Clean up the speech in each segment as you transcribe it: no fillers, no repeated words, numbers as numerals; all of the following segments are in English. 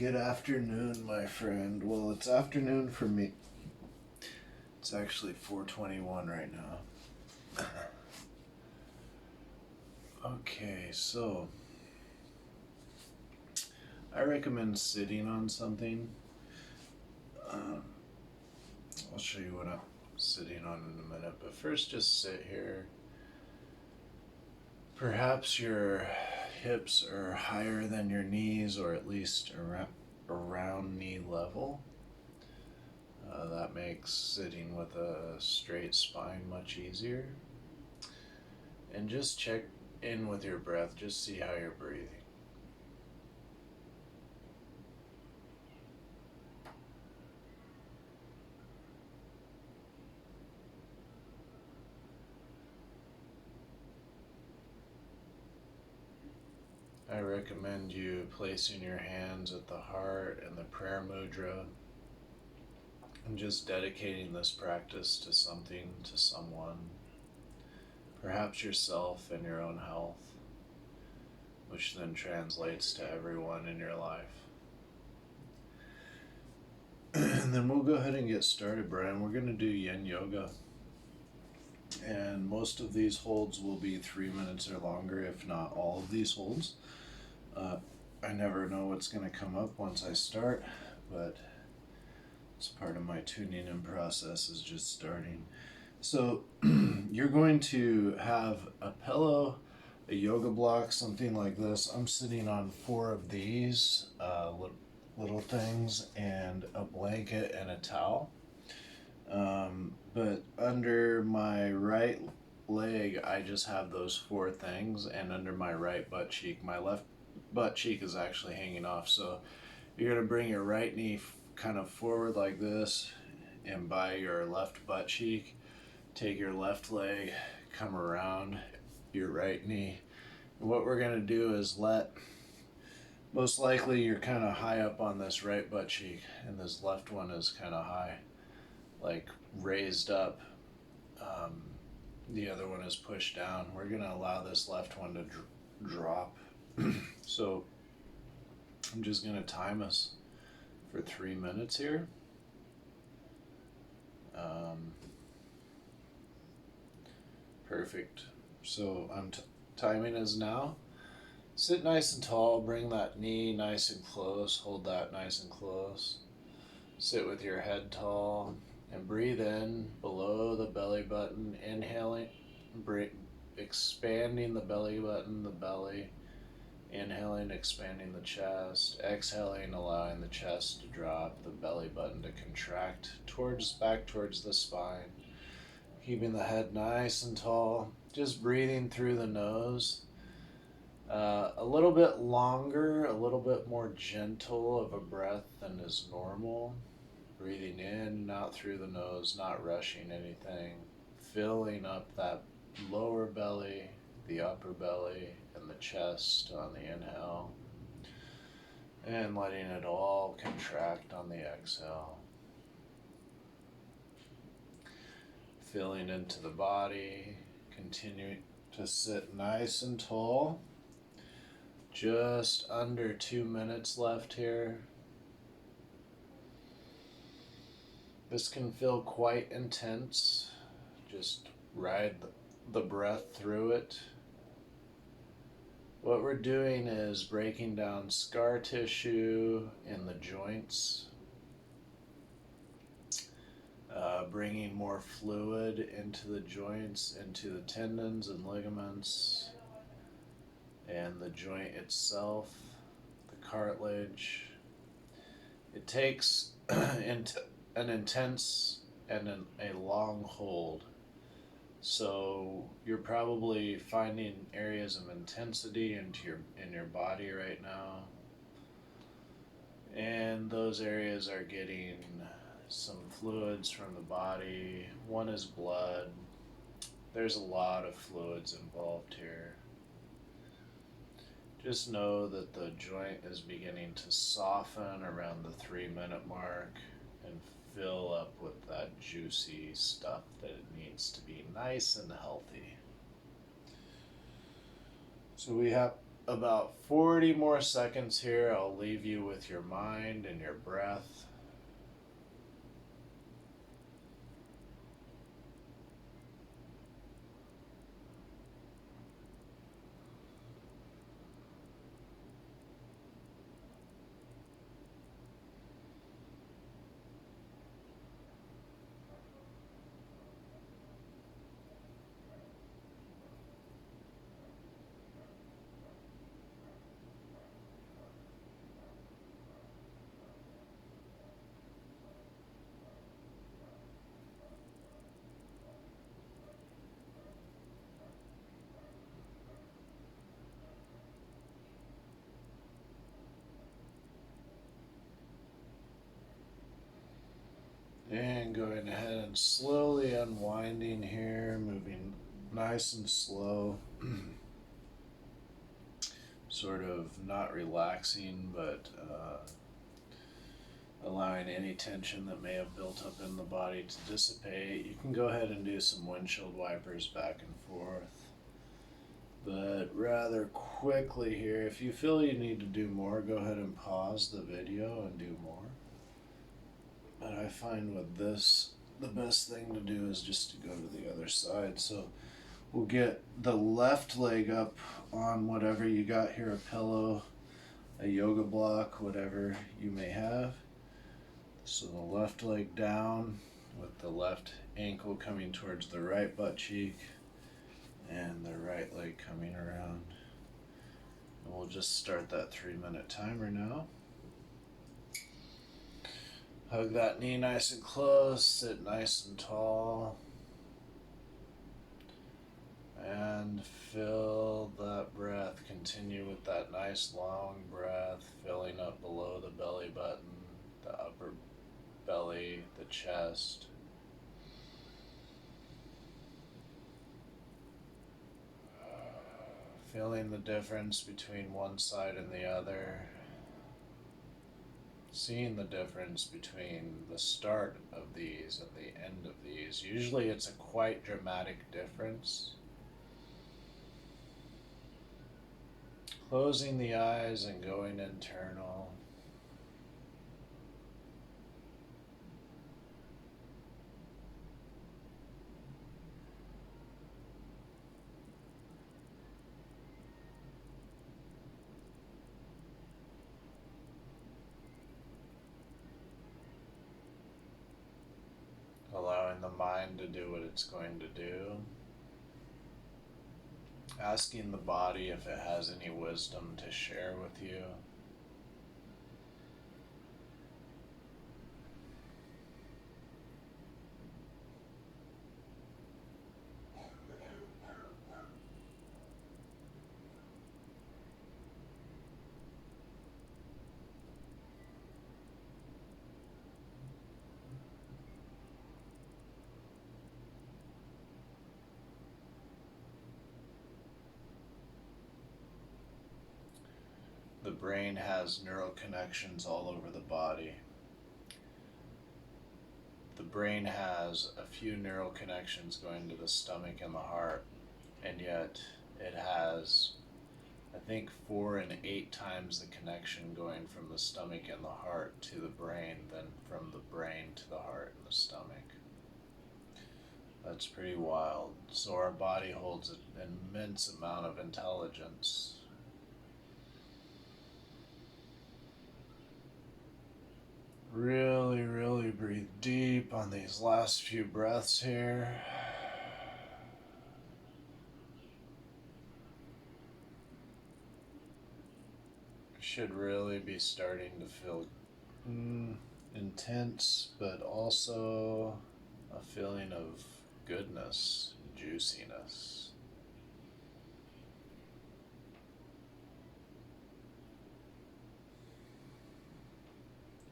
Good afternoon, my friend. Well, it's afternoon for me. It's actually 4:21 right now. Okay, so I recommend sitting on something. Um, I'll show you what I'm sitting on in a minute, but first just sit here. Perhaps your hips are higher than your knees, or at least around knee level. That makes sitting with a straight spine much easier. And just check in with your breath, just see how you're breathing. I recommend you placing your hands at the heart and the prayer mudra and just dedicating this practice to something, to someone, perhaps yourself and your own health, which then translates to everyone in your life. And then we'll go ahead and get started, Brian. We're going to do Yin Yoga. And most of these holds will be 3 minutes or longer, if not all of these holds. I never know what's going to come up once I start, but it's part of my tuning in process is just starting. So you're going to have a pillow, a yoga block, something like this. I'm sitting on 4 of these little things and a blanket and a towel. But under my right leg, I just have those 4 things, and under my right butt cheek, my left butt cheek is actually hanging off. So you're going to bring your right knee kind of forward like this, and by your left butt cheek, take your left leg, come around your right knee. And what we're going to do is most likely you're kind of high up on this right butt cheek, and this left one is kind of high, like raised up. The other one is pushed down. We're going to allow this left one to drop. So I'm just going to time us for 3 minutes here. Perfect. So timing is now. Sit nice and tall. Bring that knee nice and close. Hold that nice and close. Sit with your head tall and breathe in below the belly button. Inhaling, expanding the belly button, the belly. Inhaling, expanding the chest. Exhaling, allowing the chest to drop, the belly button to contract back towards the spine. Keeping the head nice and tall. Just breathing through the nose. A little bit longer, a little bit more gentle of a breath than is normal. Breathing in and out through the nose, not rushing anything. Filling up that lower belly, the upper belly, and the chest on the inhale, and letting it all contract on the exhale. Filling into the body, continuing to sit nice and tall. Just under 2 minutes left here. This can feel quite intense. Just ride the breath through it. What we're doing is breaking down scar tissue in the joints, bringing more fluid into the joints, into the tendons and ligaments, and the joint itself, the cartilage. It takes an intense and a long hold. So you're probably finding areas of intensity in your body right now, and those areas are getting some fluids from the body. One is blood. There's a lot of fluids involved here. Just know that the joint is beginning to soften around the 3-minute mark and fill up with that juicy stuff that it needs to be nice and healthy. So we about 40 more seconds here. I'll leave you with your mind and your breath. And going ahead and slowly unwinding here, moving nice and slow. Sort of not relaxing, but allowing any tension that may have built up in the body to dissipate. You can go ahead and do some windshield wipers back and forth. But rather quickly here, if you feel you need to do more, go ahead and pause the video and do more. But I find with this, the best thing to do is just to go to the other side. So we'll get the left leg up on whatever you got here, a pillow, a yoga block, whatever you may have. So the left leg down with the left ankle coming towards the right butt cheek and the right leg coming around. And we'll just start that 3-minute timer now. Hug that knee nice and close, sit nice and tall. And fill that breath. Continue with that nice long breath, filling up below the belly button, the upper belly, the chest. Feeling the difference between one side and the other. Seeing the difference between the start of these and the end of these. Usually it's a quite dramatic difference. Closing the eyes and going internal. Allowing the mind to do what it's going to do. Asking the body if it has any wisdom to share with you. The brain has neural connections all over the body. The brain has a few neural connections going to the stomach and the heart, and yet it has, I think, 4 and 8 times the connection going from the stomach and the heart to the brain than from the brain to the heart and the stomach. That's pretty wild. So our body holds an immense amount of intelligence. Really, really breathe deep on these last few breaths here. Should really be starting to feel intense, but also a feeling of goodness and juiciness.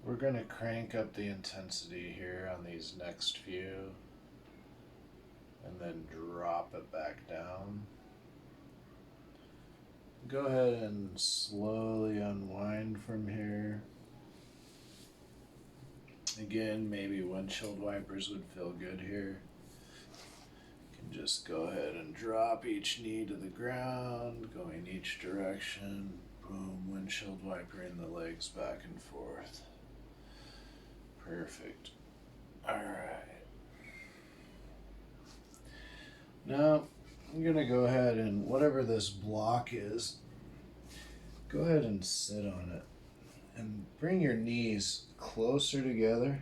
We're going to crank up the intensity here on these next few and then drop it back down. Go ahead and slowly unwind from here. Again, maybe windshield wipers would feel good here. You Just go ahead and drop each knee to the ground, going each direction. Boom, windshield wipering the legs back and forth. Perfect. Alright. Now, I'm going to go ahead and whatever this block is, go ahead and sit on it. And bring your knees closer together.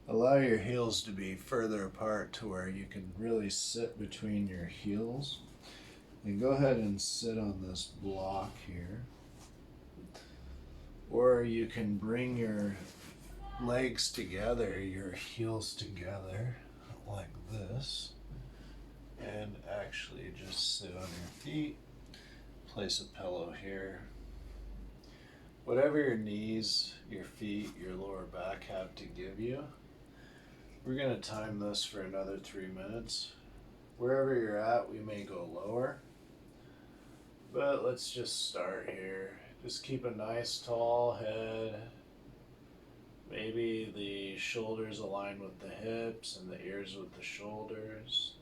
Allow your heels to be further apart to where you can really sit between your heels. And go ahead and sit on this block here. Or you can bring your legs together, your heels together, like this. And actually just sit on your feet. Place a pillow here. Whatever your knees, your feet, your lower back have to give you. We're going to time this for another 3 minutes. Wherever you're at, we may go lower. But let's just start here. Just keep a nice tall head. Maybe the shoulders align with the hips and the ears with the shoulders.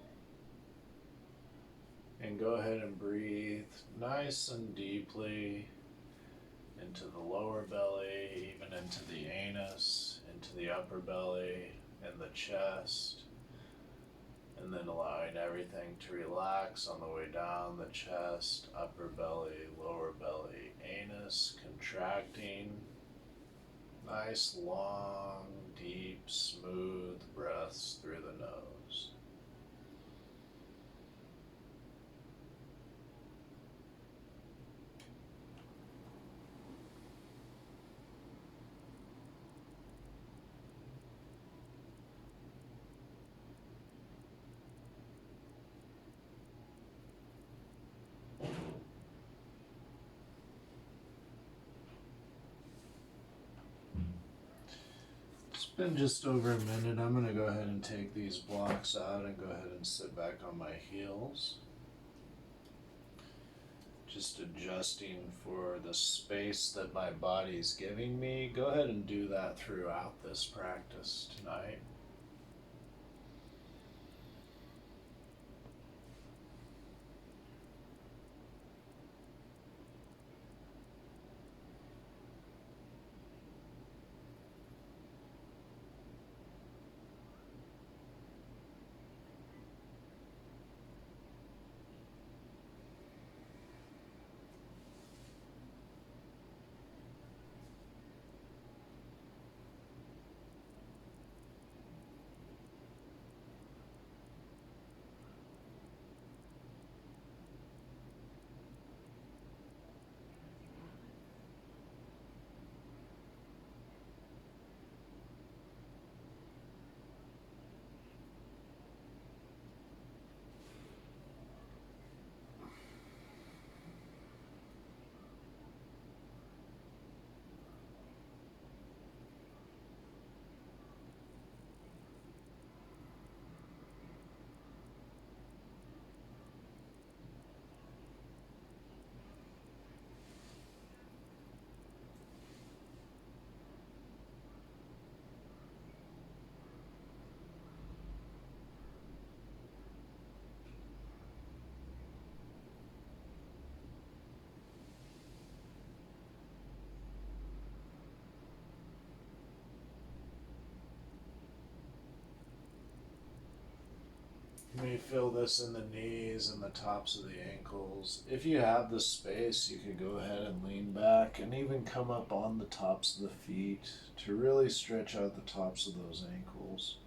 And go ahead and breathe nice and deeply into the lower belly, even into the anus, into the upper belly and the chest. And then allowing everything to relax on the way down the chest, upper belly, lower belly, anus, contracting. Nice, long, deep, smooth breaths through the nose. It's been just over a minute. I'm going to go ahead and take these blocks out and go ahead and sit back on my heels. Just adjusting for the space that my body's giving me. Go ahead and do that throughout this practice tonight. You may feel this in the knees and the tops of the ankles. If you have the space, you could go ahead and lean back and even come up on the tops of the feet to really stretch out the tops of those ankles.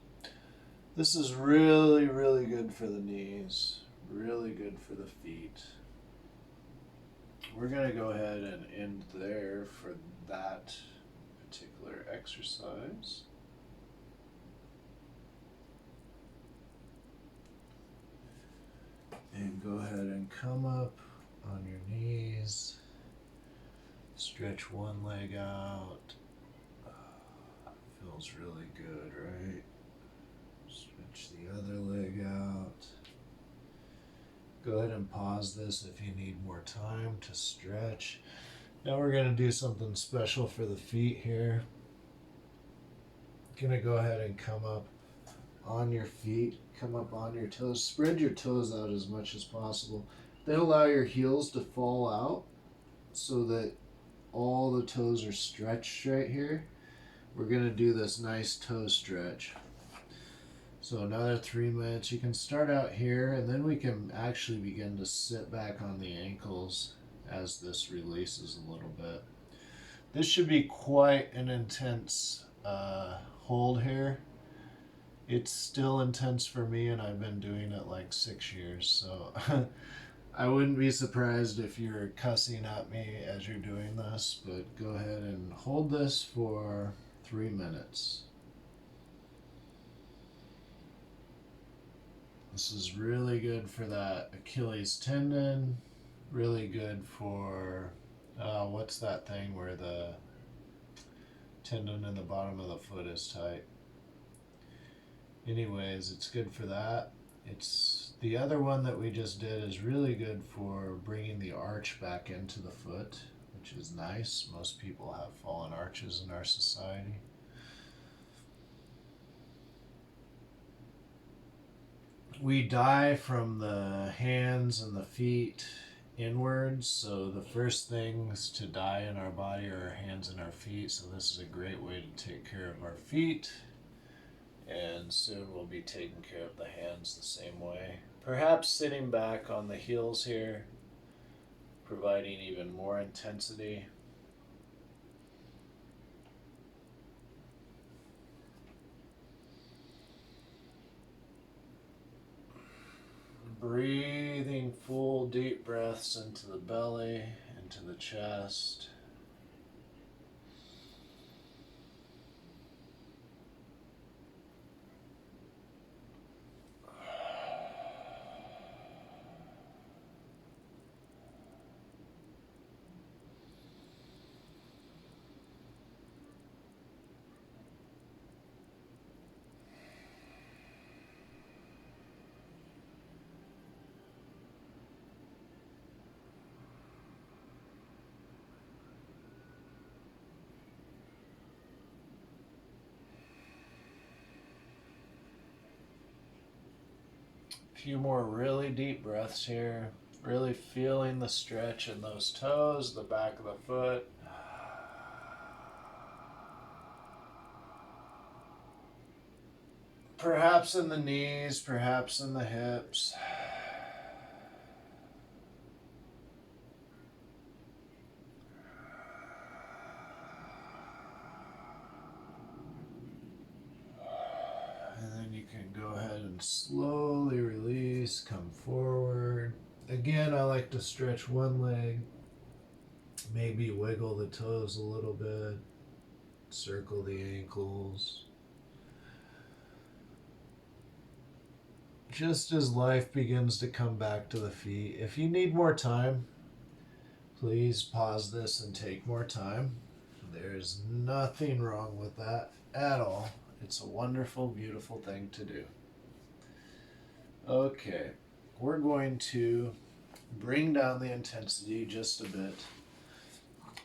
This is really, really good for the knees, really good for the feet. We're going to go ahead and end there for that particular exercise. And go ahead and come up on your knees. Stretch one leg out. Feels really good, right? Stretch the other leg out. Go ahead and pause this if you need more time to stretch. Now we're going to do something special for the feet here. Going to go ahead and come up on your feet, come up on your toes. Spread your toes out as much as possible. Then allow your heels to fall out so that all the toes are stretched right here. We're going to do this nice toe stretch. So another 3 minutes. You can start out here, and then we can actually begin to sit back on the ankles as this releases a little bit. This should be quite an intense hold here. It's still intense for me, and I've been doing it like 6 years, so I wouldn't be surprised if you're cussing at me as you're doing this, but go ahead and hold this for 3 minutes. This is really good for that Achilles tendon, really good for, what's that thing where the tendon in the bottom of the foot is tight? Anyways, it's good for that. It's the other one that we just did is really good for bringing the arch back into the foot, which is nice. Most people have fallen arches in our society. We die from the hands and the feet inwards, so the first things to die in our body are our hands and our feet, so this is a great way to take care of our feet, and soon we'll be taking care of the hands the same way. Perhaps sitting back on the heels here, providing even more intensity. Breathing full deep breaths into the belly, into the chest. Few more really deep breaths here. Really feeling the stretch in those toes, the back of the foot. Perhaps in the knees, perhaps in the hips. And then you can go ahead and slowly release, come forward. Again, I like to stretch one leg, maybe wiggle the toes a little bit, circle the ankles. Just as life begins to come back to the feet, if you need more time, please pause this and take more time. There's nothing wrong with that at all. It's a wonderful, beautiful thing to do. Okay, we're going to bring down the intensity just a bit.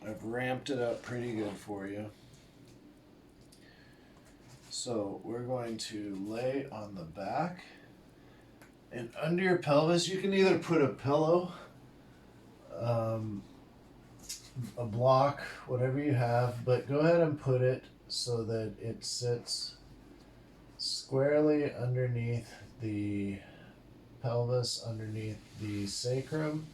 I've ramped it up pretty good for you. So we're going to lay on the back, and under your pelvis you can either put a pillow, a block, whatever you have, but go ahead and put it so that it sits squarely underneath the pelvis, underneath the sacrum,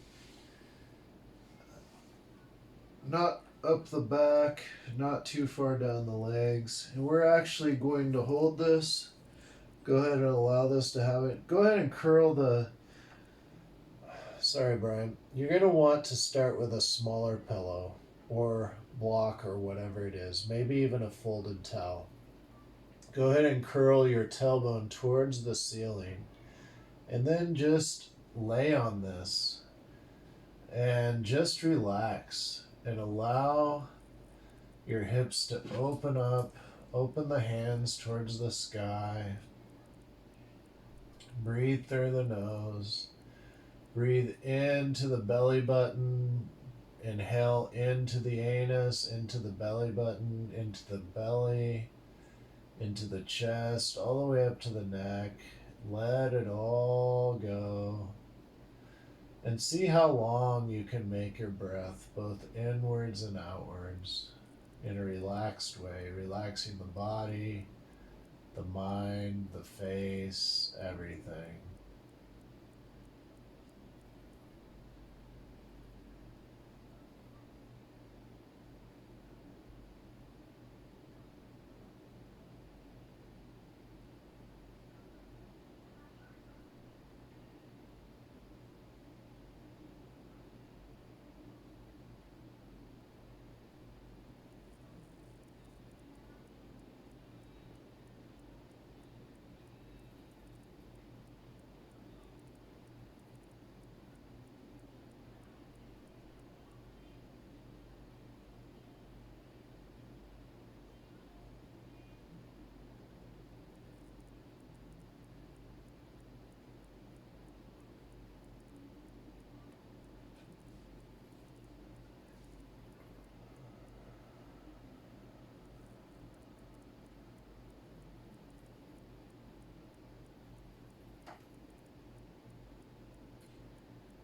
not up the back, not too far down the legs. And we're actually going to hold this. Go ahead and allow this to have it. Go ahead and curl the... Sorry, Brian. You're going to want to start with a smaller pillow or block or whatever it is, maybe even a folded towel. Go ahead and curl your tailbone towards the ceiling, and then just lay on this and just relax and allow your hips to open up. Open the hands towards the sky. Breathe through the nose. Breathe into the belly button. Inhale into the anus, into the belly button, into the belly, into the chest, all the way up to the neck. Let it all go. And see how long you can make your breath, both inwards and outwards, in a relaxed way, relaxing the body, the mind, the face, everything.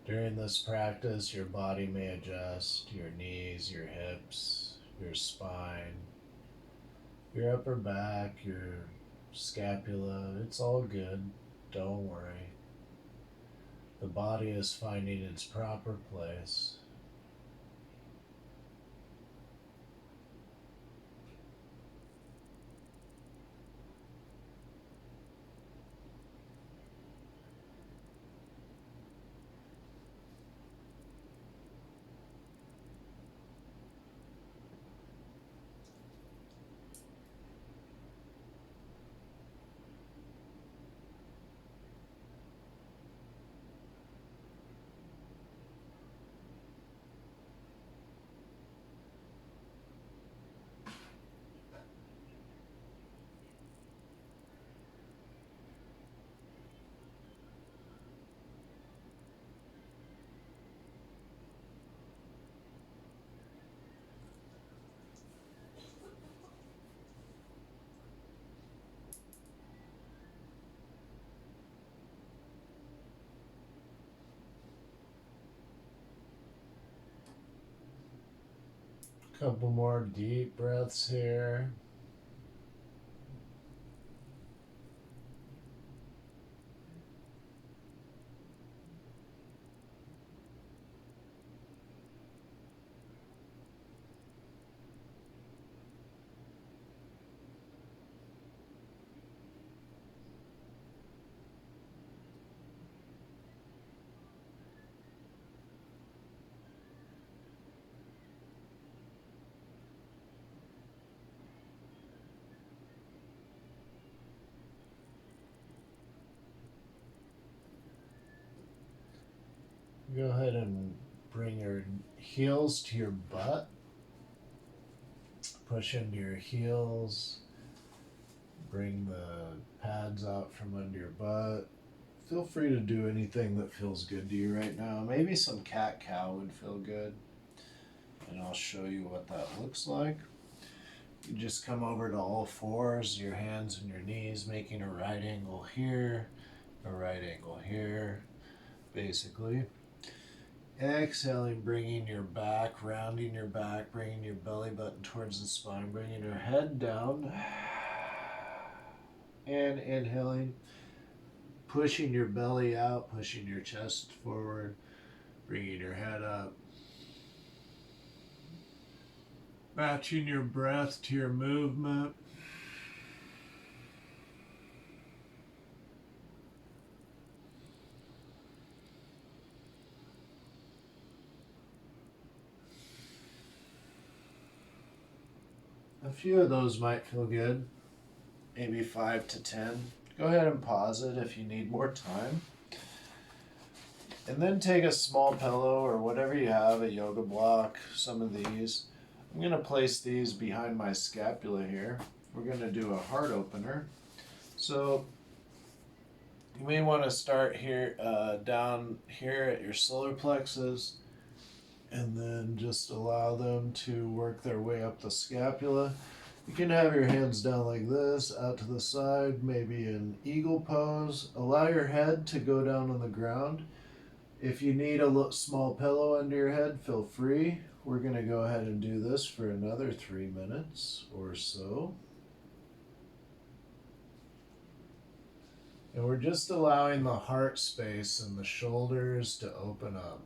During this practice, your body may adjust, your knees, your hips, your spine, your upper back, your scapula. It's all good. Don't worry. The body is finding its proper place. Couple more deep breaths here. Go ahead and bring your heels to your butt. Push into your heels. Bring the pads out from under your butt. Feel free to do anything that feels good to you right now. Maybe some cat-cow would feel good. And I'll show you what that looks like. You just come over to all fours, your hands and your knees, making a right angle here, a right angle here, basically. Exhaling, bringing your back, rounding your back, bringing your belly button towards the spine, bringing your head down. And inhaling, pushing your belly out, pushing your chest forward, bringing your head up. Matching your breath to your movement. A few of those might feel good, maybe 5 to 10. Go ahead and pause it if you need more time. And then take a small pillow or whatever you have, a yoga block, some of these. I'm going to place these behind my scapula here. We're going to do a heart opener. So you may want to start here, down here at your solar plexus, and then just allow them to work their way up the scapula. You can have your hands down like this, out to the side, maybe in eagle pose. Allow your head to go down on the ground. If you need a small pillow under your head, feel free. We're going to go ahead and do this for another 3 minutes or so. And we're just allowing the heart space and the shoulders to open up.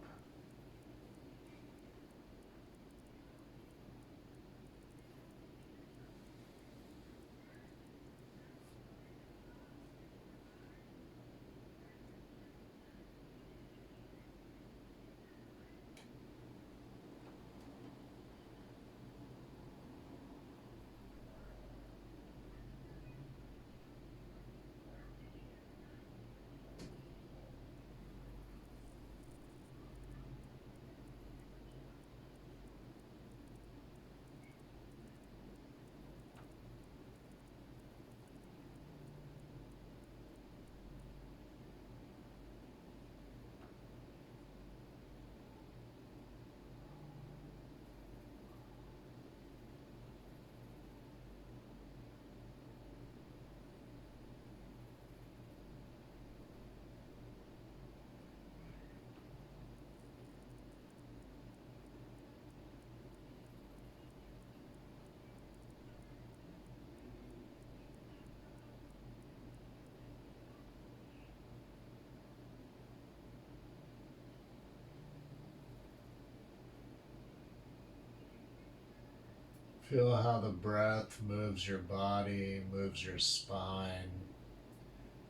Feel how the breath moves your body, moves your spine.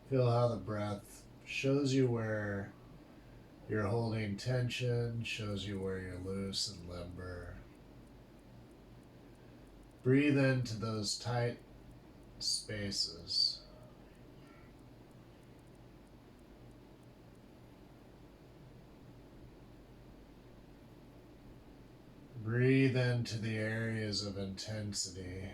Feel how the breath shows you where you're holding tension, shows you where you're loose and limber. Breathe into those tight spaces. Breathe into the areas of intensity.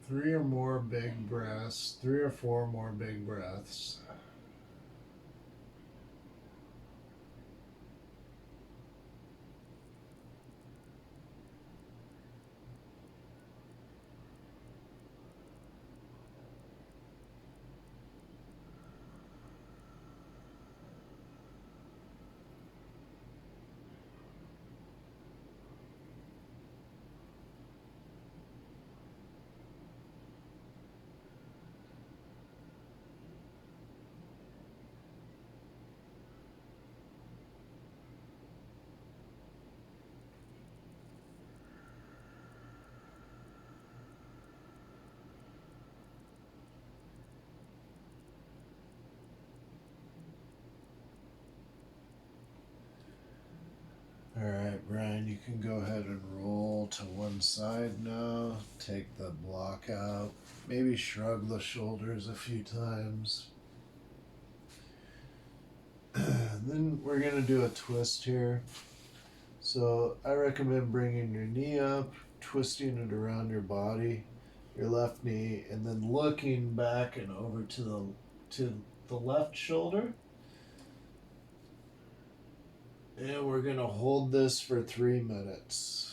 Three or more big breaths, 3 or 4 more big breaths. All right, Bryan, you can go ahead and roll to one side now. Take the block out. Maybe shrug the shoulders a few times. Then we're going to do a twist here. So I recommend bringing your knee up, twisting it around your body, your left knee, and then looking back and over to the left shoulder. And we're going to hold this for 3 minutes.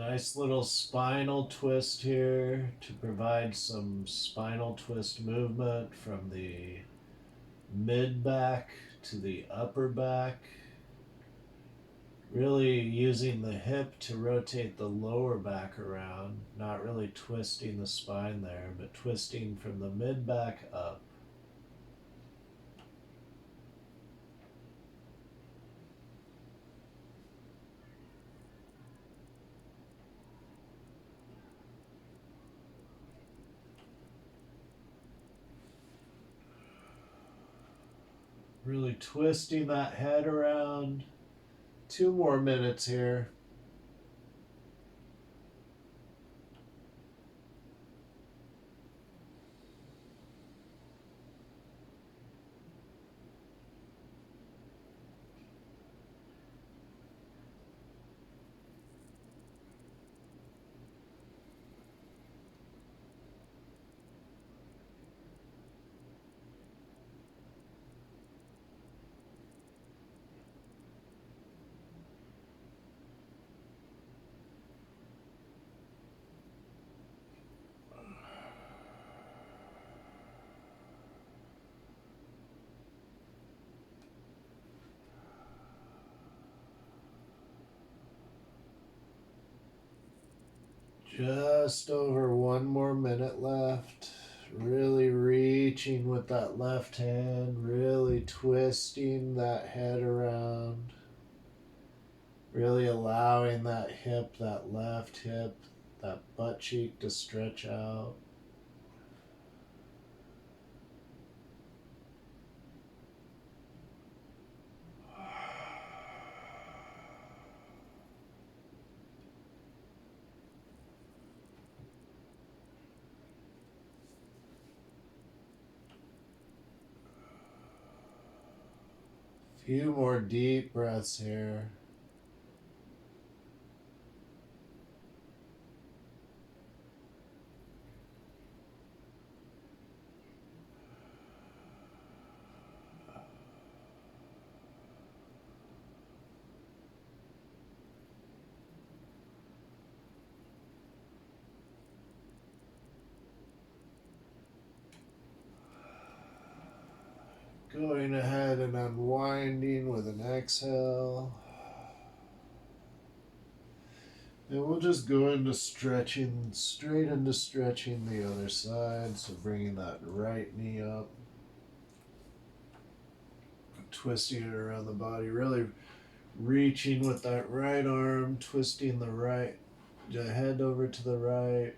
Nice little spinal twist here to provide some spinal twist movement from the mid back to the upper back. Really using the hip to rotate the lower back around, not really twisting the spine there, but twisting from the mid back up. Really twisting that head around. 2 more minutes here. Just over 1 more minute left. Really reaching with that left hand, really twisting that head around. Really allowing that hip, that left hip, that butt cheek to stretch out. Few more deep breaths here. Going ahead and unwinding with an exhale. And we'll just go into stretching, straight into stretching the other side. So bringing that right knee up, twisting it around the body, really reaching with that right arm, twisting the head over to the right,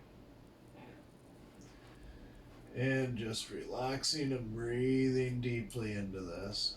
and just relaxing and breathing deeply into this.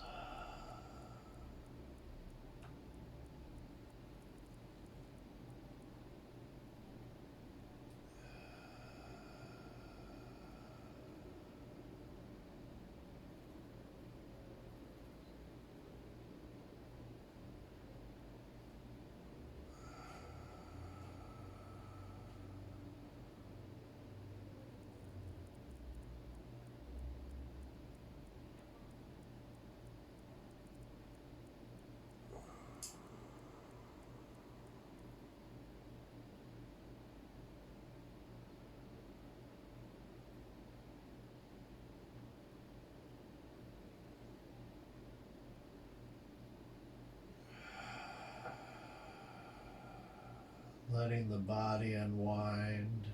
Letting the body unwind.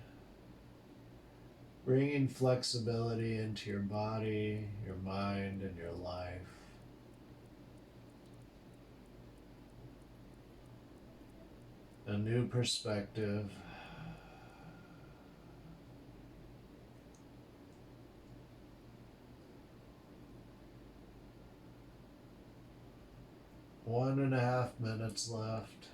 Bringing flexibility into your body, your mind, and your life. A new perspective. One and a half minutes left.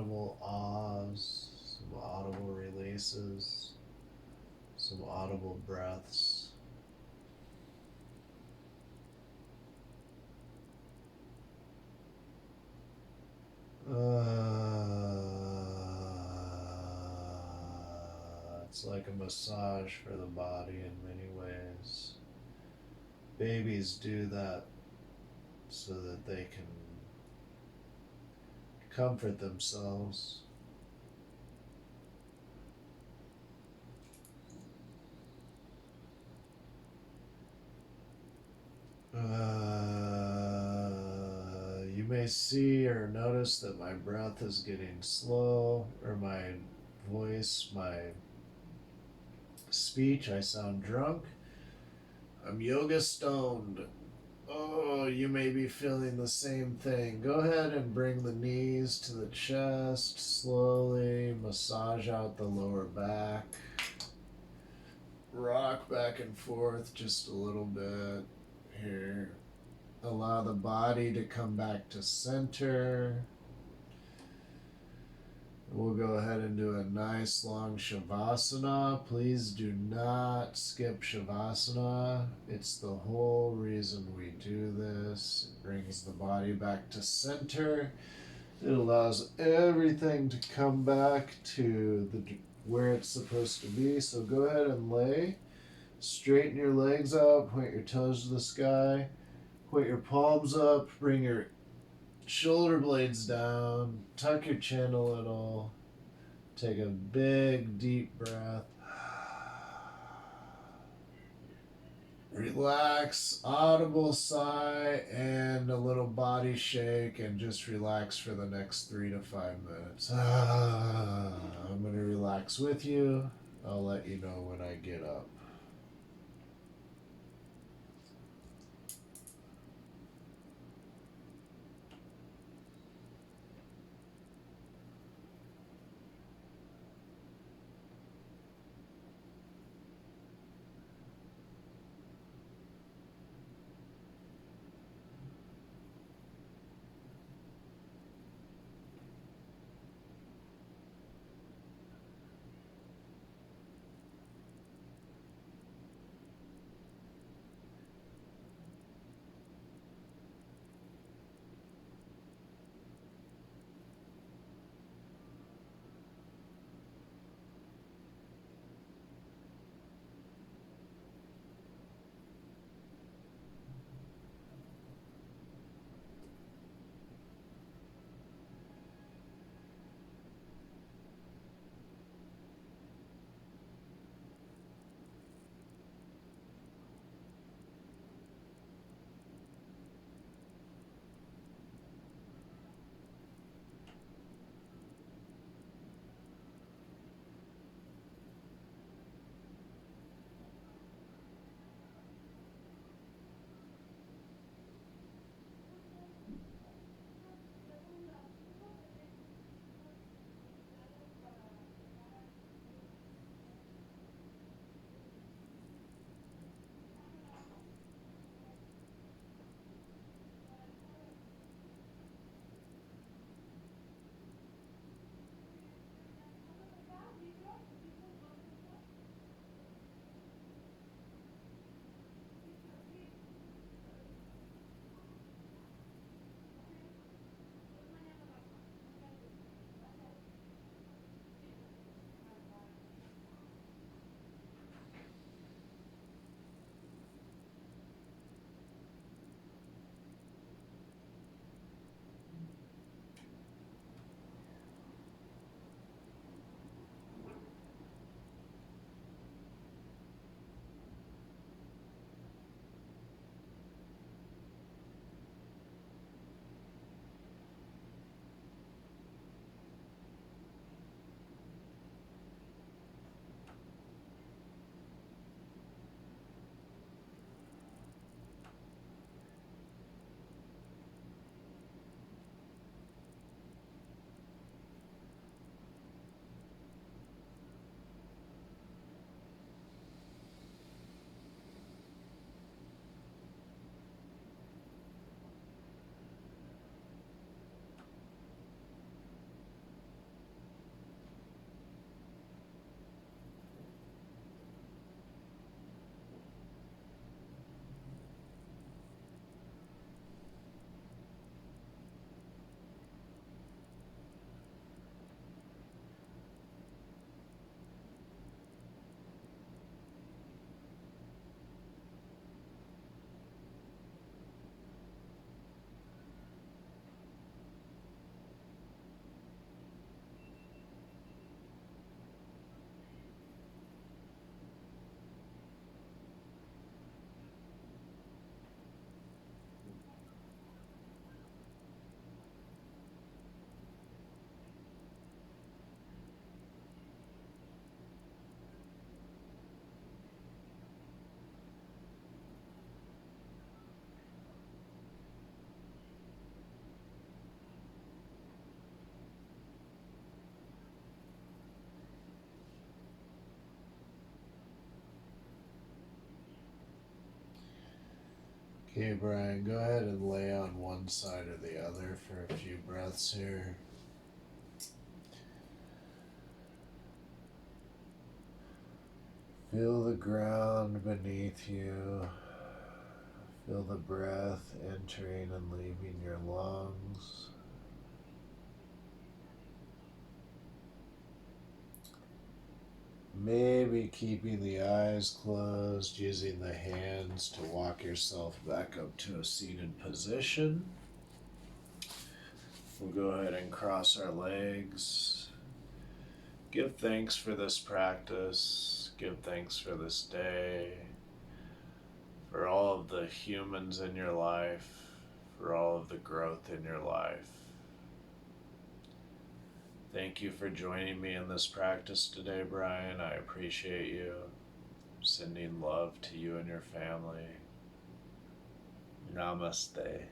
audible ahs, some audible releases, some audible breaths. It's like a massage for the body in many ways. Babies do that so that they can comfort themselves. You may see or notice that my breath is getting slow, or my voice, my speech, I sound drunk. I'm yoga stoned. Oh, you may be feeling the same thing. Go ahead and bring the knees to the chest. Slowly massage out the lower back. Rock back and forth just a little bit here. Allow the body to come back to center. We'll go ahead and do a nice long Shavasana. Please do not skip Shavasana. It's the whole reason we do this. It brings the body back to center. It allows everything to come back to where it's supposed to be. So go ahead and lay. Straighten your legs out. Point your toes to the sky. Point your palms up. Bring your shoulder blades down, tuck your chin a little, take a big deep breath, relax, audible sigh, and a little body shake, and just relax for the next 3 to 5 minutes. I'm going to relax with you. I'll let you know when I get up. Okay, Brian, go ahead and lay on one side or the other for a few breaths here. Feel the ground beneath you. Feel the breath entering and leaving your lungs. Maybe keeping the eyes closed, using the hands to walk yourself back up to a seated position. We'll go ahead and cross our legs. Give thanks for this practice. Give thanks for this day, for all of the humans in your life, for all of the growth in your life. Thank you for joining me in this practice today, Brian. I appreciate you. Sending love to you and your family. Namaste.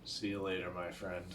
See you later, my friend.